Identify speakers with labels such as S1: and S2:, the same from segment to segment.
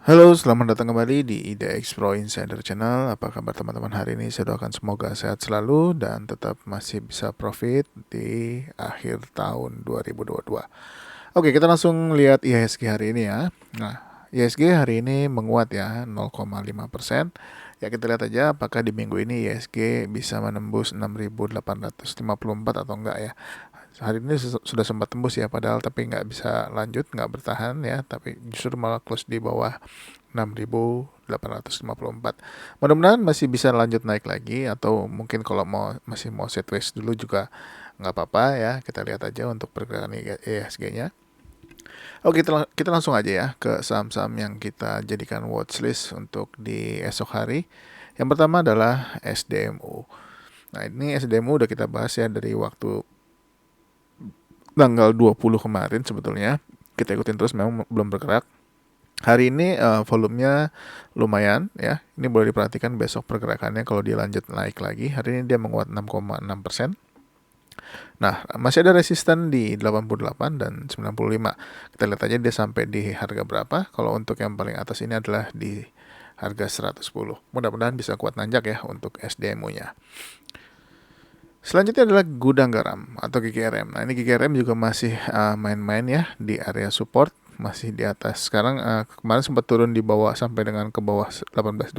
S1: Halo, selamat datang kembali di IDX Pro Insider Channel. Apa kabar teman-teman hari ini? Saya doakan semoga sehat selalu dan tetap masih bisa profit di akhir tahun 2022. Oke, kita langsung lihat IHSG hari ini ya. Nah, IHSG hari ini menguat ya, 0,5%. Ya, kita lihat aja apakah di minggu ini IHSG bisa menembus 6.854 atau enggak ya. Hari ini sudah sempat tembus ya, padahal tapi nggak bisa lanjut, nggak bertahan ya, tapi justru malah close di bawah 6.854. Mudah-mudahan masih bisa lanjut naik lagi, atau mungkin kalau masih mau sideways dulu juga nggak apa-apa ya. Kita lihat aja untuk pergerakan IHSG-nya. Oke, kita langsung aja ya ke saham-saham yang kita jadikan watchlist untuk di esok hari. Yang pertama adalah SDMU. Nah, ini SDMU udah kita bahas ya dari waktu tanggal 20 kemarin sebetulnya. Kita ikutin terus, memang belum bergerak. Hari ini volumenya lumayan ya. Ini boleh diperhatikan besok pergerakannya kalau dia lanjut naik lagi. Hari ini dia menguat 6,6%. Nah, masih ada resisten di 88 dan 95. Kita lihat aja dia sampai di harga berapa. Kalau untuk yang paling atas ini adalah di harga 110. Mudah-mudahan bisa kuat nanjak ya untuk SDMU-nya. Selanjutnya adalah gudang garam atau GGRM. Nah, ini GGRM juga masih main-main ya di area support, masih di atas. Sekarang kemarin sempat turun di bawah sampai dengan ke bawah 18.800,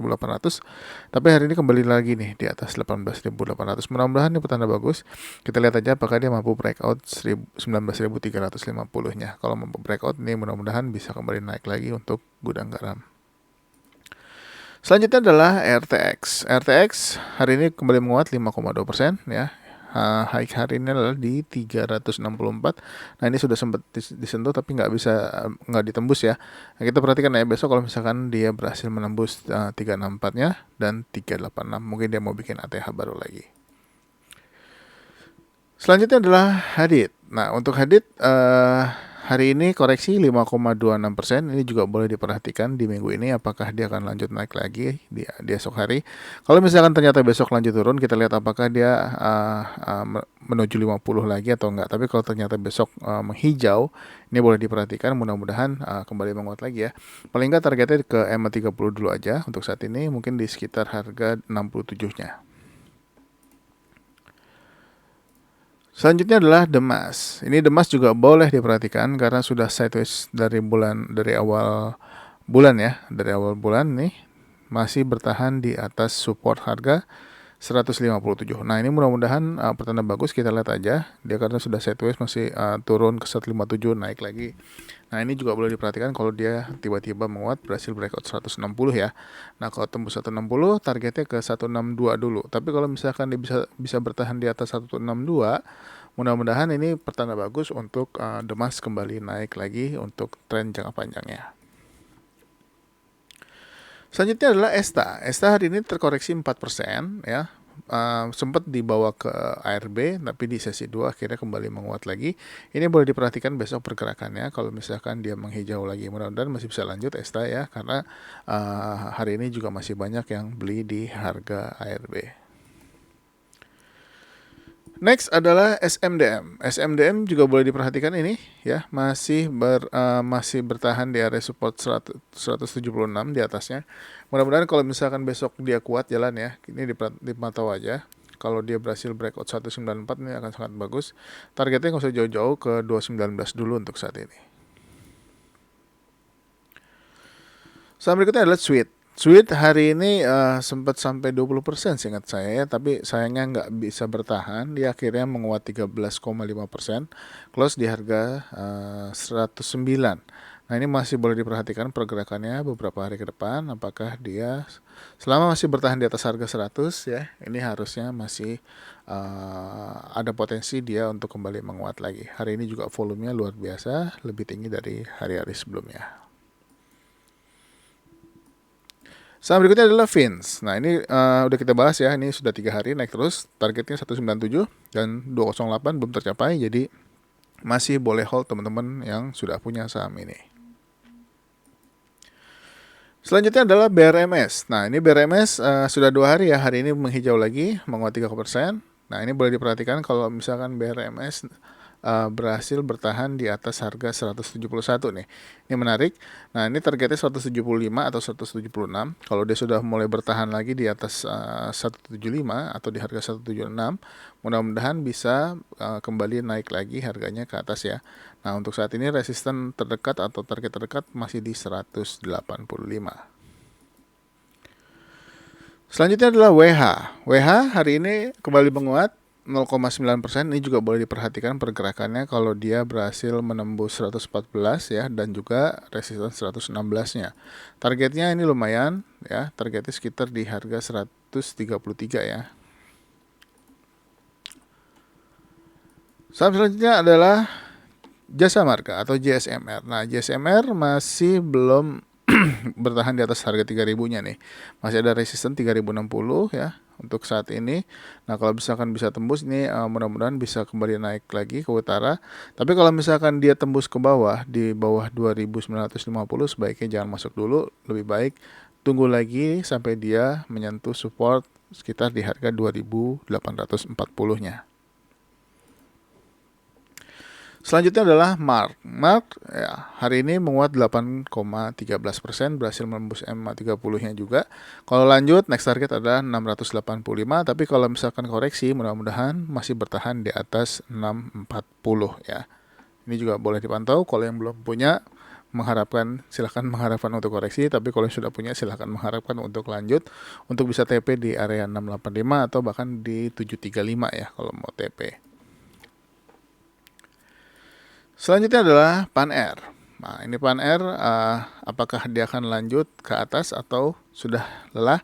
S1: tapi hari ini kembali lagi nih di atas 18.800. Mudah-mudahan ini petanda bagus. Kita lihat aja apakah dia mampu breakout 19.350-nya. Kalau mampu breakout ini mudah-mudahan bisa kembali naik lagi untuk gudang garam. Selanjutnya adalah RTX. RTX hari ini kembali menguat 5,2% ya. High hari ini adalah di 364. Nah, ini sudah sempat disentuh tapi nggak ditembus ya. Nah, kita perhatikan ya besok kalau misalkan dia berhasil menembus 364-nya dan 386, mungkin dia mau bikin ATH baru lagi. Selanjutnya adalah Hadid. Nah, untuk Hadid hari ini koreksi 5,26%. Ini juga boleh diperhatikan di minggu ini apakah dia akan lanjut naik lagi di esok hari. Kalau misalkan ternyata besok lanjut turun, kita lihat apakah dia menuju 50 lagi atau enggak. Tapi kalau ternyata besok menghijau, ini boleh diperhatikan, mudah-mudahan kembali menguat lagi ya. Paling enggak targetnya ke EMA 30 dulu aja untuk saat ini, mungkin di sekitar harga 67-nya. Selanjutnya adalah Demas. Ini Demas juga boleh diperhatikan karena sudah sideways dari awal bulan ya. Dari awal bulan nih masih bertahan di atas support harga 157. Nah, ini mudah-mudahan pertanda bagus. Kita lihat aja. Dia karena sudah sideways masih turun ke 157, naik lagi. Nah, ini juga boleh diperhatikan kalau dia tiba-tiba menguat, berhasil breakout 160 ya. Nah, kalau tembus 160, targetnya ke 162 dulu. Tapi kalau misalkan dia bisa bertahan di atas 162, mudah-mudahan ini pertanda bagus untuk Demas kembali naik lagi untuk tren jangka panjangnya. Selanjutnya adalah Esta. Esta hari ini terkoreksi 4% ya. Sempat dibawa ke ARB, tapi di sesi 2 akhirnya kembali menguat lagi. Ini boleh diperhatikan besok pergerakannya. Kalau misalkan dia menghijau lagi, mudah-mudahan masih bisa lanjut Esta ya, karena hari ini juga masih banyak yang beli di harga ARB. Next adalah SMDM. SMDM juga boleh diperhatikan ini ya, masih bertahan di area support 176 di atasnya. Mudah-mudahan kalau misalkan besok dia kuat jalan ya, ini dipantau aja. Kalau dia berhasil breakout 194 ini akan sangat bagus. Targetnya nggak usah jauh-jauh ke 219 dulu untuk saat ini. Saham berikutnya adalah Sweet hari ini sempat sampai 20% seingat saya ya, tapi sayangnya nggak bisa bertahan. Dia akhirnya menguat 13,5%, close di harga 109. Nah, ini masih boleh diperhatikan pergerakannya beberapa hari ke depan. Apakah dia selama masih bertahan di atas harga 100 ya, ini harusnya masih ada potensi dia untuk kembali menguat lagi. Hari ini juga volumenya luar biasa, lebih tinggi dari hari-hari sebelumnya. Saham berikutnya adalah Fins. Nah, ini udah kita bahas ya, ini sudah 3 hari naik terus. Targetnya 197 dan 208 belum tercapai, jadi masih boleh hold teman-teman yang sudah punya saham ini. Selanjutnya adalah BRMS. Nah, ini BRMS sudah 2 hari ya, hari ini menghijau lagi, menguat 3%. Nah, ini boleh diperhatikan kalau misalkan BRMS berhasil bertahan di atas harga 171 nih. Ini menarik. Nah, ini targetnya 175 atau 176. Kalau dia sudah mulai bertahan lagi di atas 175 atau di harga 176, mudah-mudahan bisa kembali naik lagi harganya ke atas ya. Nah, untuk saat ini resisten terdekat atau target terdekat masih di 185. Selanjutnya adalah WH. WH hari ini kembali menguat 0,9%. Ini juga boleh diperhatikan pergerakannya kalau dia berhasil menembus 114 ya, dan juga resisten 116-nya. Targetnya ini lumayan ya, targetnya sekitar di harga 133 ya. Saham selanjutnya adalah Jasa Marga atau JSMR. Nah, JSMR masih belum bertahan di atas harga 3.000-nya nih. Masih ada resisten 3.060 ya untuk saat ini. Nah, kalau misalkan bisa tembus ini mudah-mudahan bisa kembali naik lagi ke utara. Tapi kalau misalkan dia tembus ke bawah di bawah 2.950, sebaiknya jangan masuk dulu. Lebih baik tunggu lagi sampai dia menyentuh support sekitar di harga 2.840-nya. Selanjutnya adalah Mark. Mark ya, hari ini menguat 8,13%, berhasil menembus MA30-nya juga. Kalau lanjut, next target ada 685, tapi kalau misalkan koreksi, mudah-mudahan masih bertahan di atas 640 ya. Ini juga boleh dipantau. Kalau yang belum punya, silahkan mengharapkan untuk koreksi, tapi kalau yang sudah punya silahkan mengharapkan untuk lanjut, untuk bisa TP di area 685 atau bahkan di 735 ya kalau mau TP. Selanjutnya adalah Pan Air. Nah, ini Pan Air, apakah dia akan lanjut ke atas atau sudah lelah?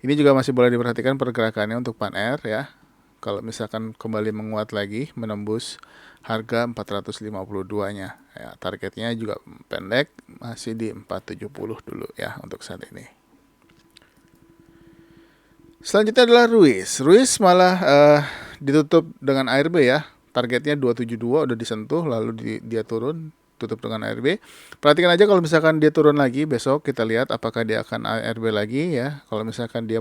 S1: Ini juga masih boleh diperhatikan pergerakannya untuk Pan Air ya. Kalau misalkan kembali menguat lagi, menembus harga 452-nya. Ya, targetnya juga pendek, masih di 470 dulu ya untuk saat ini. Selanjutnya adalah Ruiz. Ruiz malah ditutup dengan ARB ya. Targetnya 272 udah disentuh, lalu dia turun, tutup dengan ARB. Perhatikan aja kalau misalkan dia turun lagi besok, kita lihat apakah dia akan ARB lagi ya. Kalau misalkan dia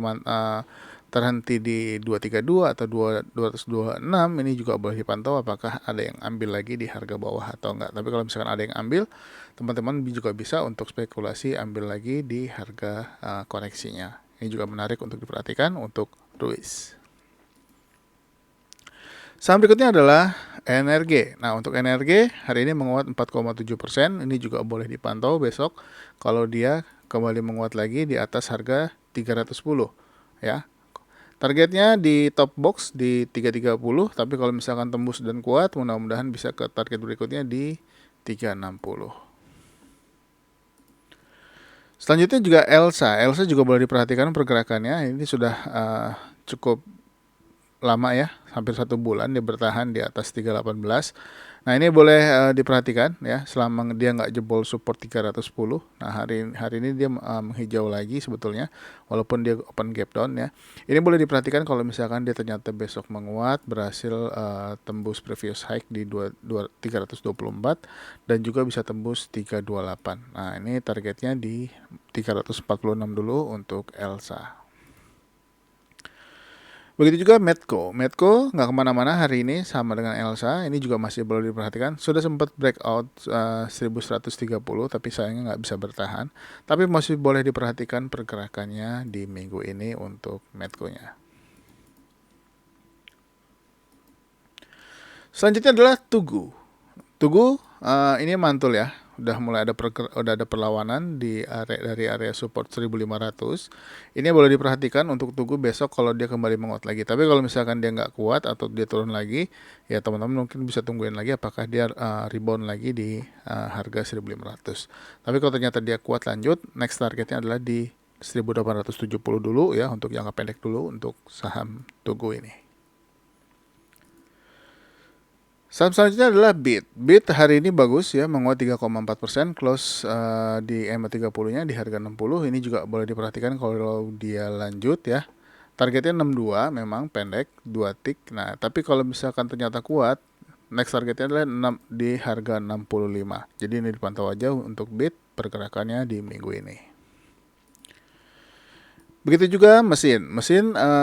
S1: terhenti di 232 atau 226, ini juga boleh dipantau apakah ada yang ambil lagi di harga bawah atau enggak. Tapi kalau misalkan ada yang ambil, teman-teman juga bisa untuk spekulasi ambil lagi di harga koreksinya. Ini juga menarik untuk diperhatikan untuk Ruiz. Saham berikutnya adalah NRG. Nah, untuk NRG hari ini menguat 4,7%. Ini juga boleh dipantau besok kalau dia kembali menguat lagi di atas harga 310 ya. Targetnya di top box di 330, tapi kalau misalkan tembus dan kuat, mudah-mudahan bisa ke target berikutnya di 360. Selanjutnya juga Elsa. Elsa juga boleh diperhatikan pergerakannya. Ini sudah cukup lama ya, hampir 1 bulan dia bertahan di atas 318. Nah, ini boleh diperhatikan ya, selama dia nggak jebol support 310. Nah, hari ini dia menghijau lagi sebetulnya, walaupun dia open gap down ya. Ini boleh diperhatikan kalau misalkan dia ternyata besok menguat, berhasil tembus previous high di 324 dan juga bisa tembus 328. Nah, ini targetnya di 346 dulu untuk Elsa. Begitu juga Medco. Medco nggak kemana-mana hari ini, sama dengan Elsa. Ini juga masih perlu diperhatikan. Sudah sempat breakout 1130, tapi sayangnya nggak bisa bertahan. Tapi masih boleh diperhatikan pergerakannya di minggu ini untuk Medco-nya. Selanjutnya adalah Tugu. Tugu ini mantul ya. Udah mulai ada perlawanan dari area support 1500. Ini boleh diperhatikan untuk Tugu besok kalau dia kembali menguat lagi. Tapi kalau misalkan dia nggak kuat atau dia turun lagi, ya teman-teman mungkin bisa tungguin lagi apakah dia rebound lagi di harga 1500. Tapi kalau ternyata dia kuat lanjut, next targetnya adalah di 1870 dulu ya, untuk jangka pendek dulu untuk saham Tugu ini. Saham selanjutnya adalah BIT. BIT hari ini bagus ya, menguat 3,4%, close di MA30-nya di harga 60. Ini juga boleh diperhatikan kalau dia lanjut ya. Targetnya 62, memang pendek, 2 tick. Nah, tapi kalau misalkan ternyata kuat, next targetnya adalah di harga 65. Jadi ini dipantau aja untuk BIT pergerakannya di minggu ini. Begitu juga mesin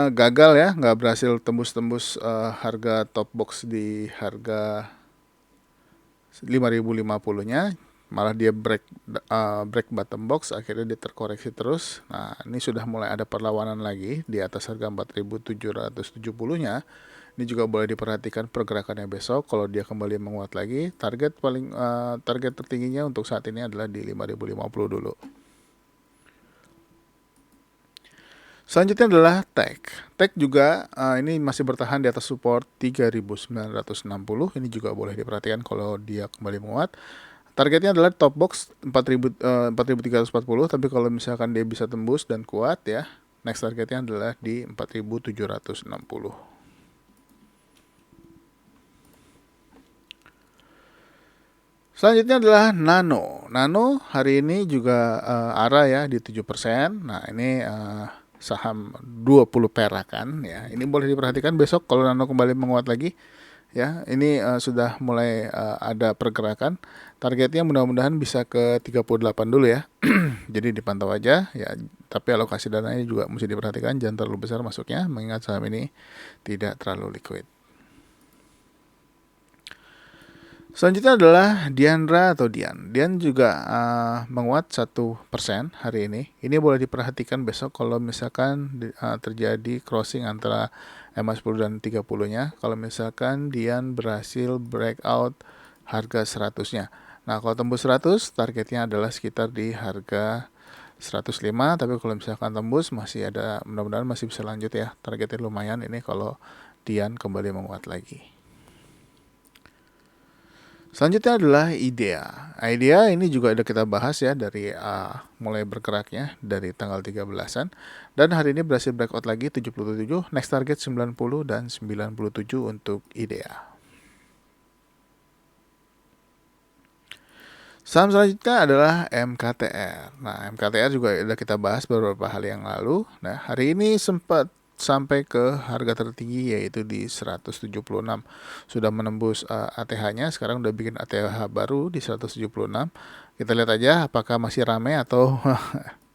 S1: gagal ya, nggak berhasil tembus harga top box di harga 5.050-nya, malah dia break bottom box, akhirnya dia terkoreksi terus. Nah, ini sudah mulai ada perlawanan lagi di atas harga 4.770-nya. Ini juga boleh diperhatikan pergerakannya besok. Kalau dia kembali menguat lagi, target tertingginya untuk saat ini adalah di 5.050 dulu. Selanjutnya adalah TEK. TEK juga ini masih bertahan di atas support 3.960. Ini juga boleh diperhatikan kalau dia kembali menguat. Targetnya adalah top box 4.340, tapi kalau misalkan dia bisa tembus dan kuat ya, next targetnya adalah di 4.760. Selanjutnya adalah Nano. Nano hari ini juga ARA ya di 7%. Nah, ini saham 20 perakan ya. Ini boleh diperhatikan besok kalau Nano kembali menguat lagi. Ya, ini sudah mulai ada pergerakan. Targetnya mudah-mudahan bisa ke 38 dulu ya. Jadi dipantau aja ya. Tapi alokasi dananya juga mesti diperhatikan, jangan terlalu besar masuknya, mengingat saham ini tidak terlalu liquid. Selanjutnya adalah Diandra atau Dian. Dian juga menguat 1% hari ini. Ini boleh diperhatikan besok kalau misalkan terjadi crossing antara MA10 dan 30-nya. Kalau misalkan Dian berhasil breakout harga 100-nya. Nah, kalau tembus 100, targetnya adalah sekitar di harga 105. Tapi kalau misalkan tembus, masih ada, mudah-mudahan masih bisa lanjut ya. Targetnya lumayan ini kalau Dian kembali menguat lagi. Selanjutnya adalah IDEA. IDEA ini juga udah kita bahas ya dari mulai bergeraknya dari tanggal 13-an. Dan hari ini berhasil breakout lagi 77, next target 90 dan 97 untuk IDEA. Saham selanjutnya adalah MKTR. Nah, MKTR juga udah kita bahas beberapa hari yang lalu. Nah, hari ini sempat sampai ke harga tertinggi yaitu di 176. Sudah menembus ATH-nya, sekarang udah bikin ATH baru di 176. Kita lihat aja apakah masih ramai atau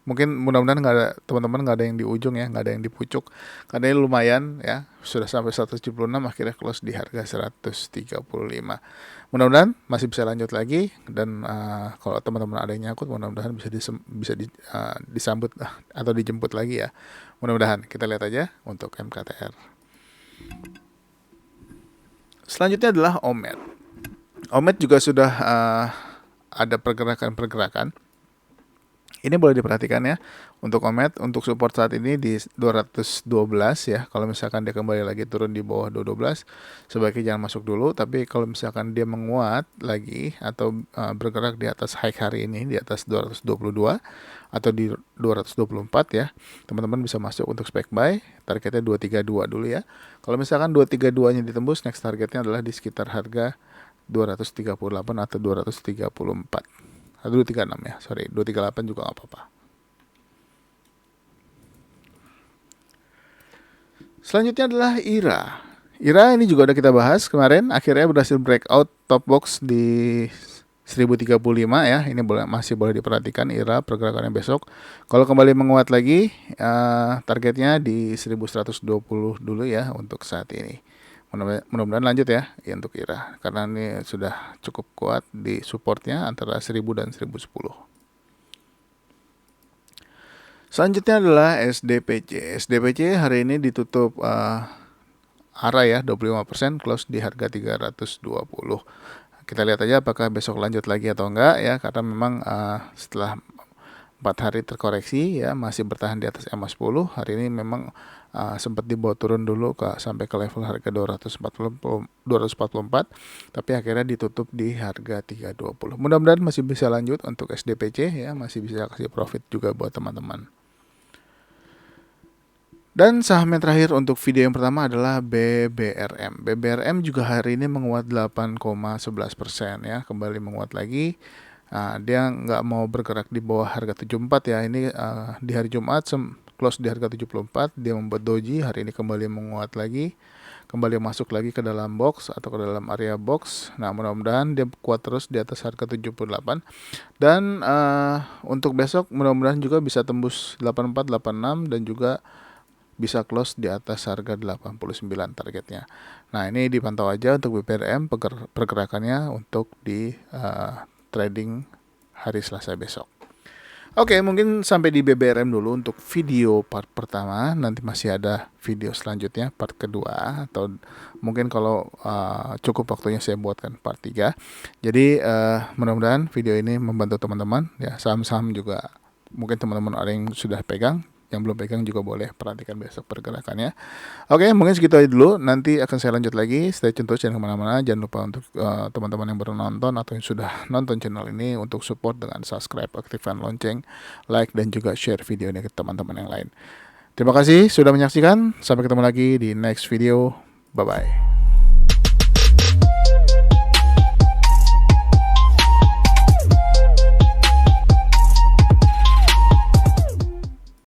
S1: mungkin mudah-mudahan nggak ada, teman-teman nggak ada yang di ujung ya, nggak ada yang di pucuk. Karena ini lumayan ya, sudah sampai 176, akhirnya close di harga 135. Mudah-mudahan masih bisa lanjut lagi, dan kalau teman-teman ada yang nyangkut, mudah-mudahan bisa disambut atau dijemput lagi ya. Mudah-mudahan kita lihat aja untuk MKTR. Selanjutnya adalah OMED. OMED juga sudah ada pergerakan-pergerakan. Ini boleh diperhatikan ya. Untuk OMED, untuk support saat ini di 212 ya. Kalau misalkan dia kembali lagi turun di bawah 212, sebaiknya jangan masuk dulu. Tapi kalau misalkan dia menguat lagi atau bergerak di atas high hari ini, di atas 222 atau di 224 ya, teman-teman bisa masuk untuk spec buy. Targetnya 232 dulu ya. Kalau misalkan 232-nya ditembus, next targetnya adalah di sekitar harga 238 atau 234. 236 ya, 238 juga nggak apa-apa. Selanjutnya adalah IRA. IRA ini juga udah kita bahas kemarin, akhirnya berhasil breakout top box di 1035 ya. Ini masih boleh diperhatikan IRA pergerakannya besok. Kalau kembali menguat lagi, targetnya di 1120 dulu ya untuk saat ini. Mudah-mudahan lanjut ya untuk IRA, karena ini sudah cukup kuat di supportnya antara 1000 dan 1010. Selanjutnya adalah SDPC. SDPC hari ini ditutup ARA ya 25%, close di harga 320. Kita lihat aja apakah besok lanjut lagi atau enggak ya, karena memang setelah 4 hari terkoreksi ya, masih bertahan di atas MA10. Hari ini memang sempat dibawa turun dulu sampai ke level harga 244, tapi akhirnya ditutup di harga 320. Mudah-mudahan masih bisa lanjut untuk SDPC ya, masih bisa kasih profit juga buat teman-teman. Dan saham yang terakhir untuk video yang pertama adalah BBRM. BBRM juga hari ini menguat 8,11% ya, kembali menguat lagi. Dia nggak mau bergerak di bawah harga 74 ya. Ini di hari Jumat close di harga 74. Dia membuat doji, hari ini kembali menguat lagi, kembali masuk lagi ke dalam box atau ke dalam area box. Nah, mudah-mudahan dia kuat terus di atas harga 78. Dan untuk besok mudah-mudahan juga bisa tembus 84, 86 dan juga bisa close di atas harga 89 targetnya. Nah, ini dipantau aja untuk BPRM pergerakannya untuk di trading hari Selasa besok. Oke, mungkin sampai di BBRM dulu untuk video part pertama. Nanti masih ada video selanjutnya part kedua, atau mungkin kalau cukup waktunya saya buatkan part 3. Jadi mudah-mudahan video ini membantu teman-teman ya. Saham-saham juga mungkin teman-teman ada yang sudah pegang, yang belum pegang juga boleh perhatikan besok pergerakannya. Oke, mungkin segitu aja dulu. Nanti akan saya lanjut lagi. Stay tune terus, jangan kemana-mana. Jangan lupa untuk teman-teman yang baru nonton atau yang sudah nonton channel ini untuk support dengan subscribe, aktifkan lonceng, like, dan juga share video ini ke teman-teman yang lain. Terima kasih sudah menyaksikan. Sampai ketemu lagi di next video. Bye-bye.